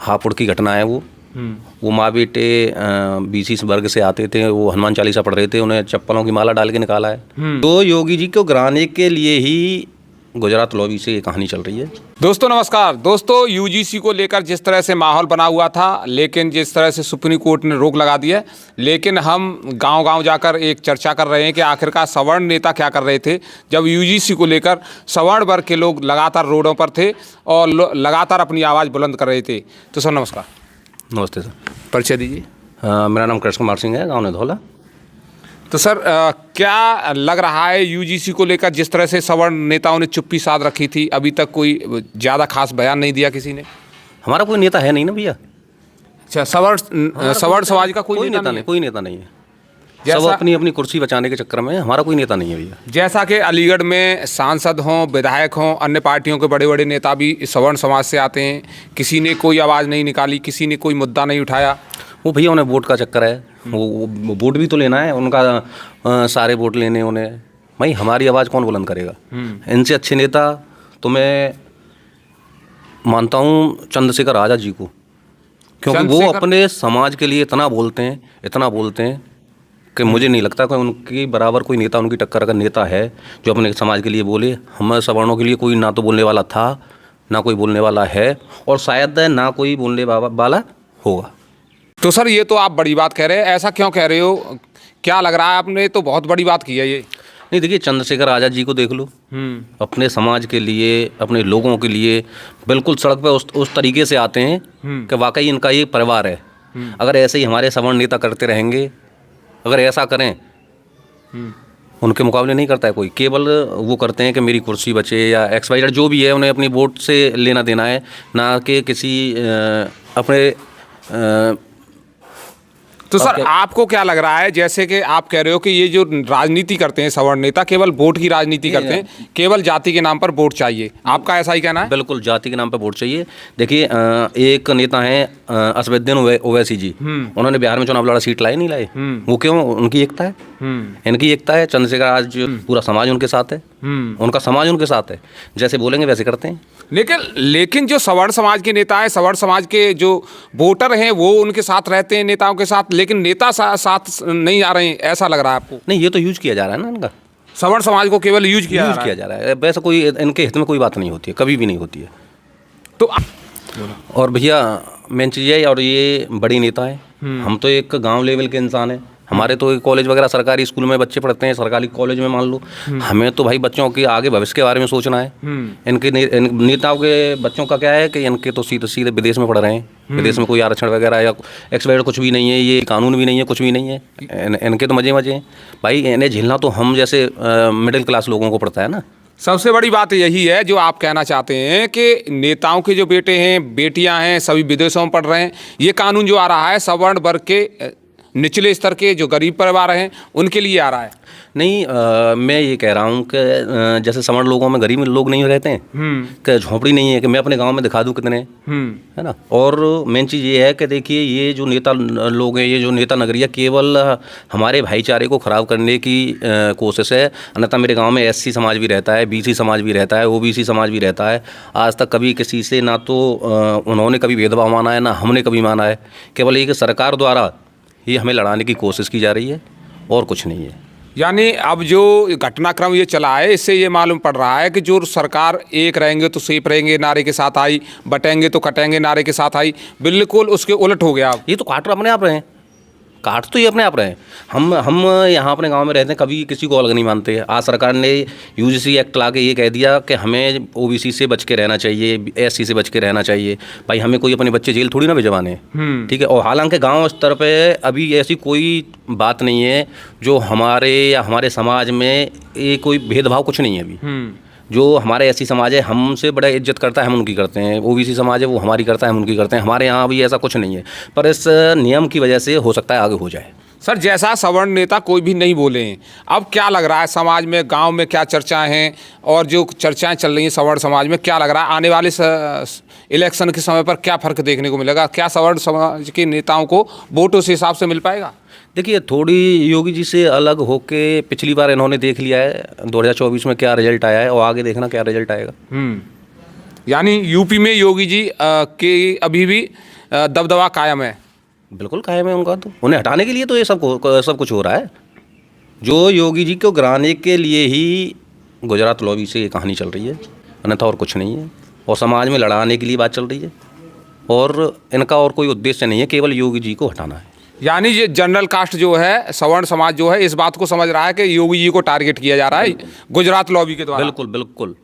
हापुड़ की घटना है वो माँ बेटे बीसी वर्ग से आते थे, वो हनुमान चालीसा पढ़ रहे थे, उन्हें चप्पलों की माला डाल के निकाला है। तो योगी जी को गिराने के लिए ही गुजरात लॉबी से ये कहानी चल रही है। दोस्तों नमस्कार। दोस्तों यूजीसी को लेकर जिस तरह से माहौल बना हुआ था, लेकिन जिस तरह से सुप्रीम कोर्ट ने रोक लगा दी है, लेकिन हम गांव-गांव जाकर एक चर्चा कर रहे हैं कि आखिरकार सवर्ण नेता क्या कर रहे थे जब यूजीसी को लेकर सवर्ण वर्ग के लोग लगातार रोडों पर थे और लगातार अपनी आवाज़ बुलंद कर रहे थे। तो सर नमस्कार। नमस्ते सर। परिचय दीजिए। मेरा नाम कृष्ण कुमार सिंह है, गाँव नेधौला। तो सर क्या लग रहा है यूजीसी को लेकर जिस तरह से सवर्ण नेताओं ने चुप्पी साध रखी थी, अभी तक कोई ज़्यादा खास बयान नहीं दिया किसी ने? हमारा कोई नेता है नहीं ना भैया। अच्छा, सवर्ण समाज का कोई नेता नहीं? कोई नेता नहीं है। सब अपनी अपनी कुर्सी बचाने के चक्कर में, हमारा कोई नेता नहीं है भैया। जैसा कि अलीगढ़ में सांसद हों, विधायक हों, अन्य पार्टियों के बड़े बड़े नेता भी सवर्ण समाज से आते हैं, किसी ने कोई आवाज़ नहीं निकाली, किसी ने कोई मुद्दा नहीं उठाया। वो भैया उन्हें वोट का चक्कर है, वो वोट भी तो लेना है उनका, सारे वोट लेने उन्हें। भाई हमारी आवाज़ कौन बुलंद करेगा? इनसे अच्छे नेता तो मैं मानता हूँ चंद्रशेखर आज़ाद जी को, क्योंकि वो अपने समाज के लिए इतना बोलते हैं कि मुझे नहीं लगता कि उनकी बराबर कोई नेता, उनकी टक्कर का नेता है जो अपने समाज के लिए बोले। हम सवर्णों के लिए कोई ना तो बोलने वाला था, ना कोई बोलने वाला है, और शायद ना कोई बोलने वाला होगा। तो सर ये तो आप बड़ी बात कह रहे हैं, ऐसा क्यों कह रहे हो? क्या लग रहा है आपने तो बहुत बड़ी बात की है ये? नहीं देखिए, चंद्रशेखर आज़ाद जी को देख लो, अपने समाज के लिए, अपने लोगों के लिए बिल्कुल सड़क पे उस तरीके से आते हैं कि वाकई इनका ये परिवार है। अगर ऐसे ही हमारे सवर्ण नेता करते रहेंगे, अगर ऐसा करें, उनके मुकाबले नहीं करता है कोई। केवल वो करते हैं कि मेरी कुर्सी बचे या XYZ जो भी है, उन्हें अपनी वोट से लेना देना है, ना कि किसी अपने तो सर आपको क्या लग रहा है, जैसे कि आप कह रहे हो कि ये जो राजनीति करते हैं सवर्ण नेता, केवल वोट की राजनीति करते हैं, केवल जाति के नाम पर वोट चाहिए, आपका ऐसा ही कहना है? बिल्कुल, जाति के नाम पर वोट चाहिए। देखिए एक नेता हैं असदुद्दीन ओवैसी जी, उन्होंने बिहार में चुनाव लड़ा, सीट लाए नहीं लाए, वो क्यों? उनकी एकता है, इनकी एकता है। चंद्रशेखर आज पूरा समाज उनके साथ है, उनका समाज उनके साथ है, जैसे बोलेंगे वैसे करते हैं। लेकिन जो सवर्ण समाज के नेता है, सवर्ण समाज के जो वोटर हैं वो उनके साथ रहते हैं, नेताओं के साथ, लेकिन नेता साथ नहीं आ रहे हैं, ऐसा लग रहा है आपको? नहीं, ये तो यूज किया जा रहा है ना इनका, सवर्ण समाज को केवल यूज किया जा रहा है। वैसे कोई इनके हित में कोई बात नहीं होती है, कभी भी नहीं होती है। तो और भैया मेन चीज़ है, और ये बड़ी नेता है, हम तो एक गांव लेवल के इंसान हैं। हमारे तो कॉलेज वगैरह सरकारी स्कूल में बच्चे पढ़ते हैं, सरकारी कॉलेज में मान लो। हमें तो भाई बच्चों के आगे भविष्य के बारे में सोचना है। इनके नेताओं के बच्चों का क्या है कि इनके तो सीधे विदेश में पढ़ रहे हैं, विदेश में कोई आरक्षण वगैरह या XYZ कुछ भी नहीं है, ये कानून भी नहीं है, कुछ भी नहीं है। इनके तो मजे हैं भाई, इन्हें झेलना तो हम जैसे मिडिल क्लास लोगों को पड़ता है ना। सबसे बड़ी बात यही है जो आप कहना चाहते हैं कि नेताओं के जो बेटे हैं, बेटियां हैं, सभी विदेशों में पढ़ रहे हैं। ये कानून जो आ रहा है सवर्ण वर्ग के निचले स्तर के जो गरीब परिवार हैं उनके लिए आ रहा है। नहीं, मैं ये कह रहा हूँ कि जैसे सवर्ण लोगों में गरीब लोग नहीं रहते हैं, कि झोंपड़ी नहीं है, कि मैं अपने गांव में दिखा दूँ कितने, है ना। और मेन चीज़ ये है कि देखिए ये जो नेता लोग हैं, ये जो नेता नगरिया केवल हमारे भाईचारे को ख़राब करने की कोशिश है। अन्यथा मेरे गाँव में SC समाज भी रहता है, BC समाज भी रहता है, OBC समाज भी रहता है। आज तक कभी किसी से ना तो उन्होंने कभी भेदभाव माना है, ना हमने कभी माना है। केवल एक सरकार द्वारा ये हमें लड़ाने की कोशिश की जा रही है, और कुछ नहीं है। यानी अब जो घटनाक्रम ये चला है, इससे ये मालूम पड़ रहा है कि जो सरकार एक रहेंगे तो सेफ रहेंगे नारे के साथ आई, बटेंगे तो कटेंगे नारे के साथ आई, बिल्कुल उसके उलट हो गया। ये तो काट अपने आप रहे हैं, काट तो ये अपने आप रहे। हम यहाँ अपने गांव में रहते हैं, कभी किसी को अलग नहीं मानते। आज सरकार ने UGC एक्ट ला के ये कह दिया कि हमें OBC से बच के रहना चाहिए, SC से बच के रहना चाहिए। भाई हमें कोई अपने बच्चे जेल थोड़ी ना भिजवाने, ठीक है। और हालांकि गांव स्तर पे अभी ऐसी कोई बात नहीं है जो हमारे या हमारे समाज में ये कोई भेदभाव कुछ नहीं है अभी। जो हमारे SC समाज है हमसे बड़ा इज्जत करता है, हम उनकी करते हैं। OBC समाज है वो हमारी करता है, हम उनकी करते हैं। हमारे यहाँ भी ऐसा कुछ नहीं है, पर इस नियम की वजह से हो सकता है आगे हो जाए। सर जैसा सवर्ण नेता कोई भी नहीं बोले हैं, अब क्या लग रहा है समाज में, गांव में क्या चर्चाएं हैं, और जो चर्चाएं चल रही हैं सवर्ण समाज में, क्या लग रहा है आने वाले इलेक्शन के समय पर क्या फ़र्क देखने को मिलेगा? क्या सवर्ण समाज के नेताओं को वोट उस हिसाब से मिल पाएगा? देखिए थोड़ी योगी जी से अलग होके पिछली बार इन्होंने देख लिया है 2024 में क्या रिजल्ट आया है, और आगे देखना क्या रिजल्ट आएगा। यानी यूपी में योगी जी के अभी भी दबदबा कायम है। बिल्कुल कायम है उनका, तो उन्हें हटाने के लिए तो ये सब कुछ हो रहा है। जो योगी जी को गिराने के लिए ही गुजरात लॉबी से ये कहानी चल रही है, अन्यथा और कुछ नहीं है। और समाज में लड़ाने के लिए बात चल रही है, और इनका और कोई उद्देश्य नहीं है, केवल योगी जी को हटाना है। यानी ये जनरल कास्ट जो है, सवर्ण समाज जो है, इस बात को समझ रहा है कि योगी जी को टारगेट किया जा रहा है गुजरात लॉबी के द्वारा। बिल्कुल बिल्कुल।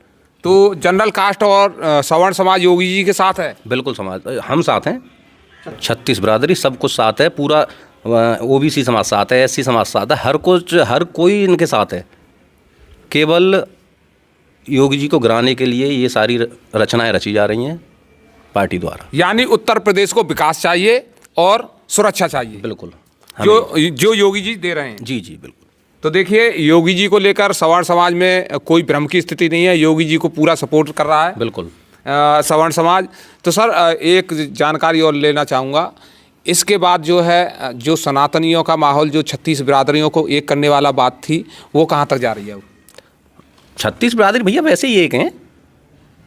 तो जनरल कास्ट और सवर्ण समाज योगी जी के साथ है। बिल्कुल, समाज हम साथ हैं, 36 बिरादरी सब कुछ साथ है, पूरा ओबीसी समाज साथ है, एससी समाज साथ है, हर कोई इनके साथ है। केवल योगी जी को गिराने के लिए ये सारी रचनाएं रची जा रही हैं पार्टी द्वारा। यानी उत्तर प्रदेश को विकास चाहिए और सुरक्षा चाहिए। बिल्कुल, जो योगी जी दे रहे हैं। जी जी बिल्कुल। तो देखिए, योगी जी को लेकर सवर्ण समाज में कोई भ्रम की स्थिति नहीं है, योगी जी को पूरा सपोर्ट कर रहा है बिल्कुल सवर्ण समाज। तो सर, एक जानकारी और लेना चाहूँगा, इसके बाद जो है, जो सनातनियों का माहौल, जो 36 बिरादरियों को एक करने वाला बात थी, वो कहाँ तक जा रही है? 36 बिरादरी भैया वैसे ही एक हैं,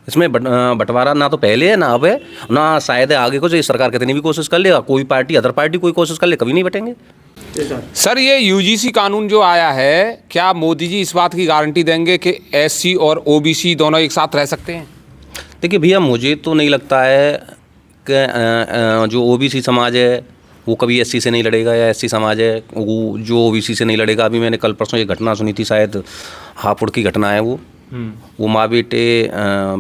इसमें बंटवारा ना तो पहले है ना अब है, ना शायद आगे को। जो सरकार कितनी भी कोशिश कर ले, कोई पार्टी अदर पार्टी कोई कोशिश कर ले, कभी नहीं बटेंगे। सर, ये यूजीसी कानून जो आया है, क्या मोदी जी इस बात की गारंटी देंगे कि एससी और ओबीसी दोनों एक साथ रह सकते हैं? देखिए भैया, मुझे तो नहीं लगता है कि जो ओबीसी समाज है वो कभी एससी से नहीं लड़ेगा, या एससी समाज है वो जो ओबीसी से नहीं लड़ेगा। अभी मैंने कल परसों ये घटना सुनी थी, शायद हापुड़ की घटना है वो माँ बेटे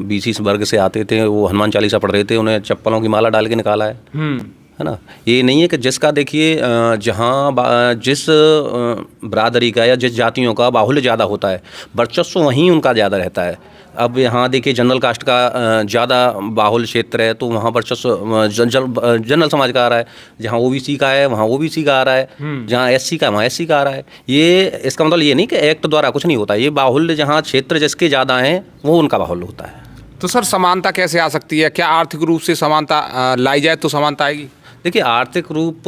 बीसी वर्ग से आते थे, वो हनुमान चालीसा पढ़ रहे थे, उन्हें चप्पलों की माला डाल के निकाला है ना। ये नहीं है कि जिसका देखिए जहाँ जिस बिरादरी का या जिस जातियों का बाहुल्य ज़्यादा होता है, वर्चस्व वहीं उनका ज़्यादा रहता है। अब यहाँ देखिए जनरल कास्ट का ज़्यादा बाहुल्य क्षेत्र है, तो वहाँ वर्चस्व जनरल समाज का आ रहा है। जहाँ ओबीसी का है वहाँ ओबीसी का आ रहा है, जहाँ एससी का है वहाँ एससी का आ रहा है। ये इसका मतलब ये नहीं कि एक्ट द्वारा कुछ नहीं होता, ये बाहुल्य जहाँ क्षेत्र जिसके ज़्यादा हैं वो उनका बाहुल्य होता है। तो सर, समानता कैसे आ सकती है? क्या आर्थिक रूप से समानता लाई जाए तो समानता आएगी? देखिए, आर्थिक रूप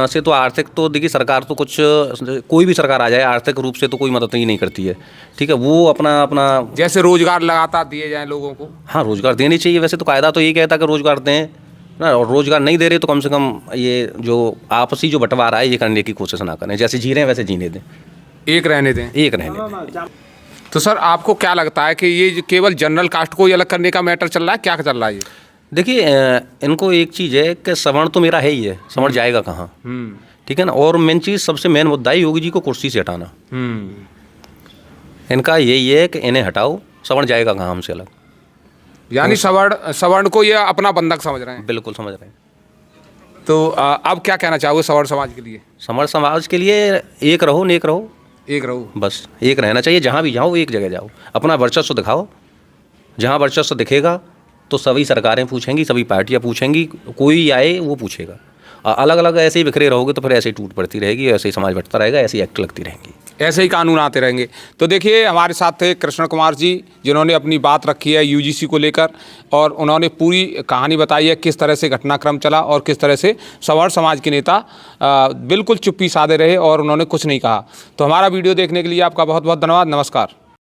से तो देखिए सरकार तो कोई भी सरकार आ जाए, आर्थिक रूप से तो कोई मदद ही नहीं करती है। ठीक है, वो अपना जैसे रोजगार लगातार दिए जाए लोगों को। हाँ, रोजगार देने चाहिए। वैसे तो कायदा तो यही कहता है कि रोजगार दें ना, और रोजगार नहीं दे रहे तो कम से कम ये जो आपसी जो बंटवारा है ये करने की कोशिश ना करें। जैसे जी रहे हैं वैसे जीने दें, एक रहने दें। तो सर, आपको क्या लगता है कि ये केवल जनरल कास्ट को ही अलग करने का मैटर चल रहा है, क्या चल रहा है ये? देखिए, इनको एक चीज़ है कि सवर्ण तो मेरा है ही है, सवर्ण जाएगा कहाँ? ठीक है ना। और मेन चीज़, सबसे मेन मुद्दा है योगी जी को कुर्सी से हटाना। इनका यही है कि इन्हें हटाओ, सवर्ण जाएगा कहाँ हमसे अलग। यानी सवर्ण को ये अपना बंधक समझ रहे हैं। बिल्कुल समझ रहे हैं। तो अब क्या कहना चाहोगे सवर्ण समाज के लिए? सवर्ण समाज के लिए एक रहो, नेक रहो, एक रहो, बस एक रहना चाहिए। जहाँ भी जाओ एक जगह जाओ, अपना वर्चस्व दिखाओ। जहाँ वर्चस्व दिखेगा तो सभी सरकारें पूछेंगी, सभी पार्टियां पूछेंगी, कोई आए वो पूछेगा। अलग अलग ऐसे ही बिखरे रहोगे तो फिर ऐसे ही टूट पड़ती रहेगी, ऐसे ही समाज बढ़ता रहेगा, ऐसे ही एक्ट लगती रहेंगी, ऐसे ही कानून आते रहेंगे। तो देखिए, हमारे साथ थे कृष्ण कुमार जी, जिन्होंने अपनी बात रखी है यूजीसी को लेकर, और उन्होंने पूरी कहानी बताई है किस तरह से घटनाक्रम चला और किस तरह से सवर्ण समाज के नेता बिल्कुल चुप्पी साधे रहे और उन्होंने कुछ नहीं कहा। तो हमारा वीडियो देखने के लिए आपका बहुत बहुत धन्यवाद। नमस्कार।